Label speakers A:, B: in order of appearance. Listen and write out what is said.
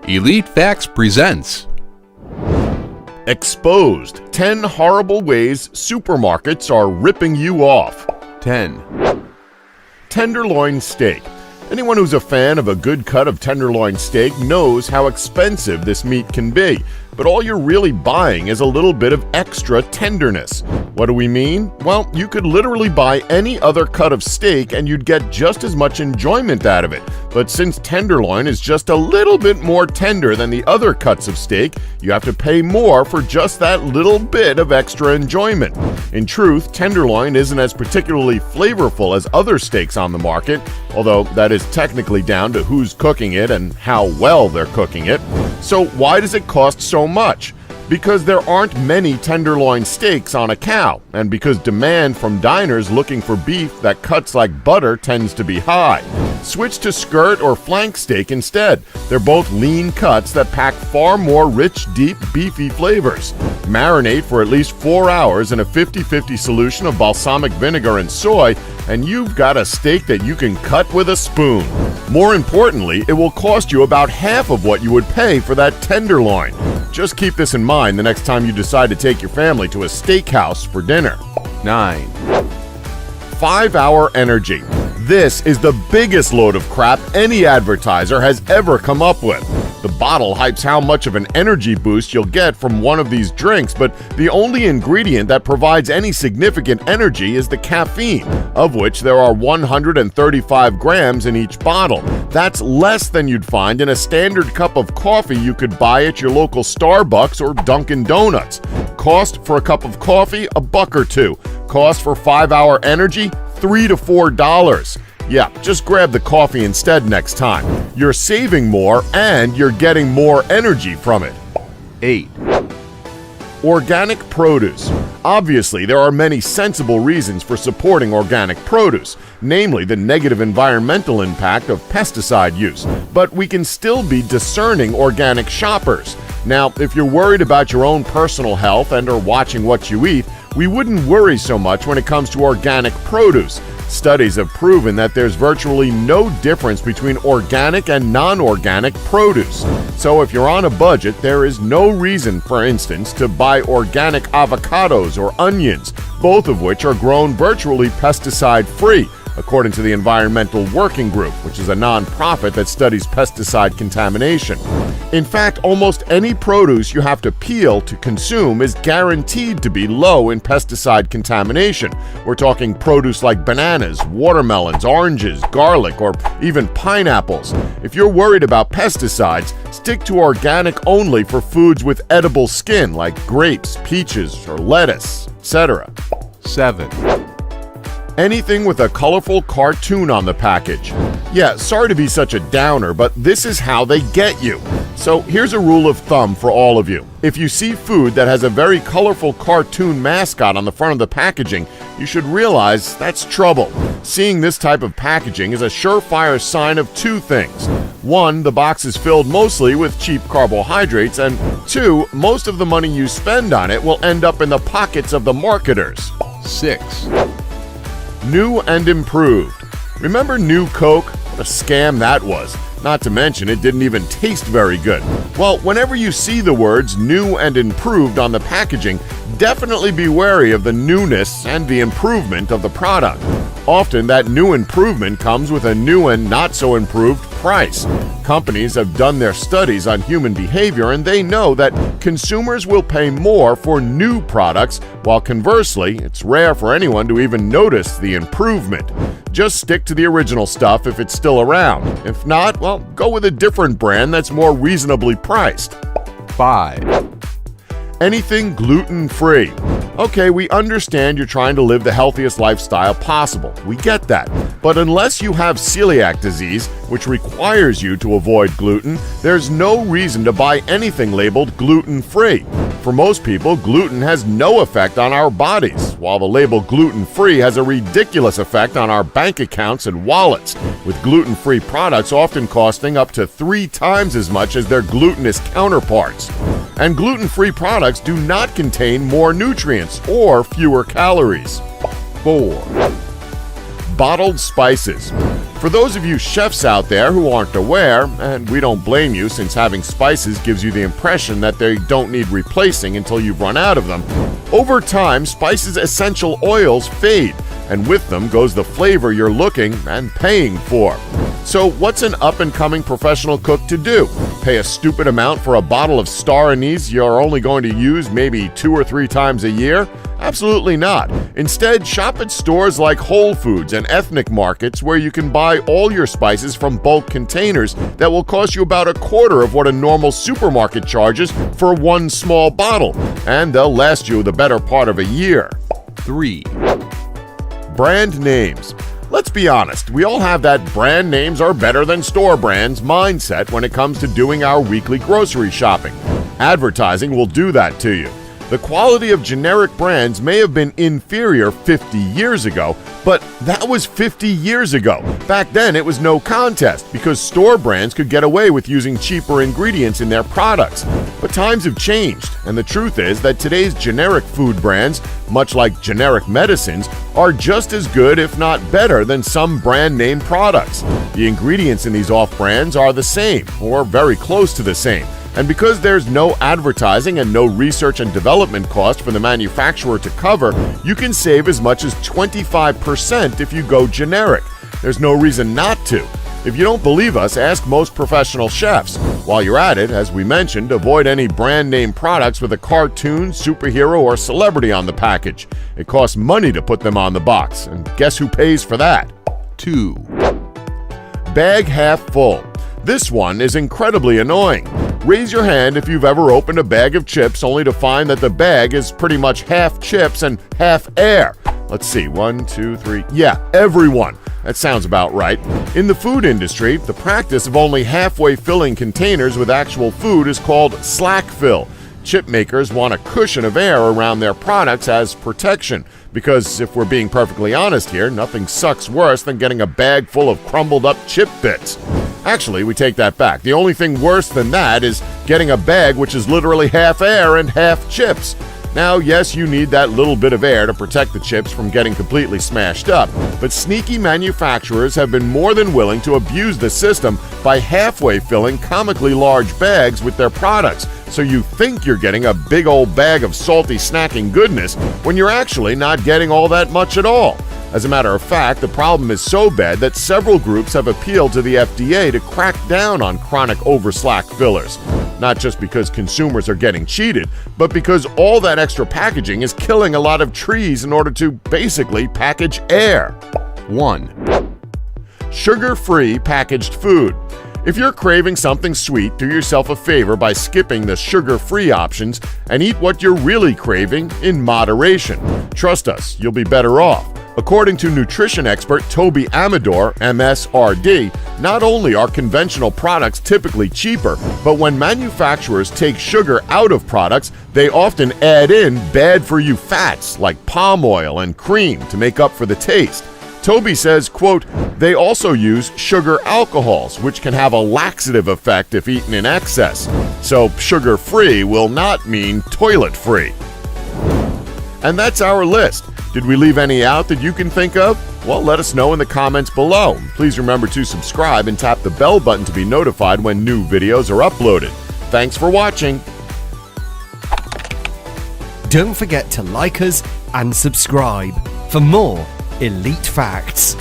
A: Elite Facts presents
B: Exposed 10 horrible ways supermarkets are ripping you off.
A: 10.
B: Tenderloin steak. Anyone who's a fan of a good cut of tenderloin steak knows how expensive this meat can be, but all you're really buying is a little bit of extra tenderness. What do we mean? Well, you could literally buy any other cut of steak and you'd get just as much enjoyment out of it. But since tenderloin is just a little bit more tender than the other cuts of steak, you have to pay more for just that little bit of extra enjoyment. In truth, tenderloin isn't as particularly flavorful as other steaks on the market, although that is technically down to who's cooking it and how well they're cooking it. So why does it cost so much? Because there aren't many tenderloin steaks on a cow, and because demand from diners looking for beef that cuts like butter tends to be high. Switch to skirt or flank steak instead. They're both lean cuts that pack far more rich, deep, beefy flavors. Marinate for at least 4 hours in a 50-50 solution of balsamic vinegar and soy, and you've got a steak that you can cut with a spoon. More importantly, it will cost you about half of what you would pay for that tenderloin. Just keep this in mind the next time you decide to take your family to a steakhouse for dinner.
A: 9.
B: 5-hour energy. This is the biggest load of crap any advertiser has ever come up with. The bottle hypes how much of an energy boost you'll get from one of these drinks, but the only ingredient that provides any significant energy is the caffeine, of which there are 135 grams in each bottle. That's less than you'd find in a standard cup of coffee you could buy at your local Starbucks or Dunkin' Donuts. Cost for a cup of coffee, $1 or $2. Cost for 5-hour energy, $3 to $4. Yeah, just grab the coffee instead next time. You're saving more and you're getting more energy from it.
A: 8.
B: Organic produce. Obviously, there are many sensible reasons for supporting organic produce, namely the negative environmental impact of pesticide use, but we can still be discerning organic shoppers. Now, if you're worried about your own personal health and are watching what you eat, we wouldn't worry so much when it comes to organic produce. Studies have proven that there's virtually no difference between organic and non-organic produce. So if you're on a budget, there is no reason, for instance, to buy organic avocados or onions, both of which are grown virtually pesticide-free, according to the Environmental Working Group, which is a non-profit that studies pesticide contamination. In fact, almost any produce you have to peel to consume is guaranteed to be low in pesticide contamination. We're talking produce like bananas, watermelons, oranges, garlic, or even pineapples. If you're worried about pesticides, stick to organic only for foods with edible skin like grapes, peaches, or lettuce, etc.
A: 7.
B: Anything with a colorful cartoon on the package. Yeah, sorry to be such a downer, but this is how they get you. So here's a rule of thumb for all of you. If you see food that has a very colorful cartoon mascot on the front of the packaging, you should realize that's trouble. Seeing this type of packaging is a surefire sign of two things. 1, the box is filled mostly with cheap carbohydrates, and 2, most of the money you spend on it will end up in the pockets of the marketers.
A: 6.
B: New and improved. Remember New Coke? What a scam that was. Not to mention, it didn't even taste very good. Well, whenever you see the words new and improved on the packaging, definitely be wary of the newness and the improvement of the product. Often, that new improvement comes with a new and not so improved price. Companies have done their studies on human behavior and they know that consumers will pay more for new products, while conversely, it's rare for anyone to even notice the improvement. Just stick to the original stuff if it's still around. If not, well, go with a different brand that's more reasonably priced.
A: 5.
B: Anything gluten-free. Okay, we understand you're trying to live the healthiest lifestyle possible. We get that. But unless you have celiac disease, which requires you to avoid gluten, there's no reason to buy anything labeled gluten-free. For most people, gluten has no effect on our bodies, while the label gluten-free has a ridiculous effect on our bank accounts and wallets, with gluten-free products often costing up to 3 times as much as their glutinous counterparts. And gluten-free products do not contain more nutrients or fewer calories.
A: 4.
B: Bottled spices. For those of you chefs out there who aren't aware, and we don't blame you since having spices gives you the impression that they don't need replacing until you've run out of them, over time spices' essential oils fade, and with them goes the flavor you're looking and paying for. So what's an up-and-coming professional cook to do? Pay a stupid amount for a bottle of star anise you're only going to use maybe 2 or 3 times a year? Absolutely not. Instead, shop at stores like Whole Foods and ethnic markets where you can buy all your spices from bulk containers that will cost you about a quarter of what a normal supermarket charges for one small bottle, and they'll last you the better part of a year.
A: 3.
B: Brand names. Let's be honest, we all have that brand names are better than store brands mindset when it comes to doing our weekly grocery shopping. Advertising will do that to you. The quality of generic brands may have been inferior 50 years ago, but that was 50 years ago. Back then, it was no contest because store brands could get away with using cheaper ingredients in their products. But times have changed, and the truth is that today's generic food brands, much like generic medicines, are just as good, if not better, than some brand name products. The ingredients in these off-brands are the same, or very close to the same. And because there's no advertising and no research and development cost for the manufacturer to cover, you can save as much as 25% if you go generic. There's no reason not to. If you don't believe us, ask most professional chefs. While you're at it, as we mentioned, avoid any brand name products with a cartoon, superhero, or celebrity on the package. It costs money to put them on the box, and guess who pays for that?
A: 2.
B: Bag half full. This one is incredibly annoying. Raise your hand if you've ever opened a bag of chips only to find that the bag is pretty much half chips and half air. Let's see, 1, 2, 3. Yeah, everyone. That sounds about right. In the food industry, the practice of only halfway filling containers with actual food is called slack fill. Chip makers want a cushion of air around their products as protection, because if we're being perfectly honest here, nothing sucks worse than getting a bag full of crumbled up chip bits. Actually, we take that back. The only thing worse than that is getting a bag which is literally half air and half chips. Now, yes, you need that little bit of air to protect the chips from getting completely smashed up, but sneaky manufacturers have been more than willing to abuse the system by halfway filling comically large bags with their products, so you think you're getting a big old bag of salty snacking goodness when you're actually not getting all that much at all. As a matter of fact, the problem is so bad that several groups have appealed to the FDA to crack down on chronic overslack fillers. Not just because consumers are getting cheated, but because all that extra packaging is killing a lot of trees in order to basically package air.
A: 1.
B: Sugar-free packaged food. If you're craving something sweet, do yourself a favor by skipping the sugar-free options and eat what you're really craving in moderation. Trust us, you'll be better off. According to nutrition expert Toby Amador, MSRD, not only are conventional products typically cheaper, but when manufacturers take sugar out of products, they often add in bad-for-you fats like palm oil and cream to make up for the taste. Toby says, quote, they also use sugar alcohols, which can have a laxative effect if eaten in excess. So sugar-free will not mean toilet-free. And that's our list. Did we leave any out that you can think of? Well, let us know in the comments below. Please remember to subscribe and tap the bell button to be notified when new videos are uploaded. Thanks for watching.
C: Don't forget to like us and subscribe for more Elite Facts.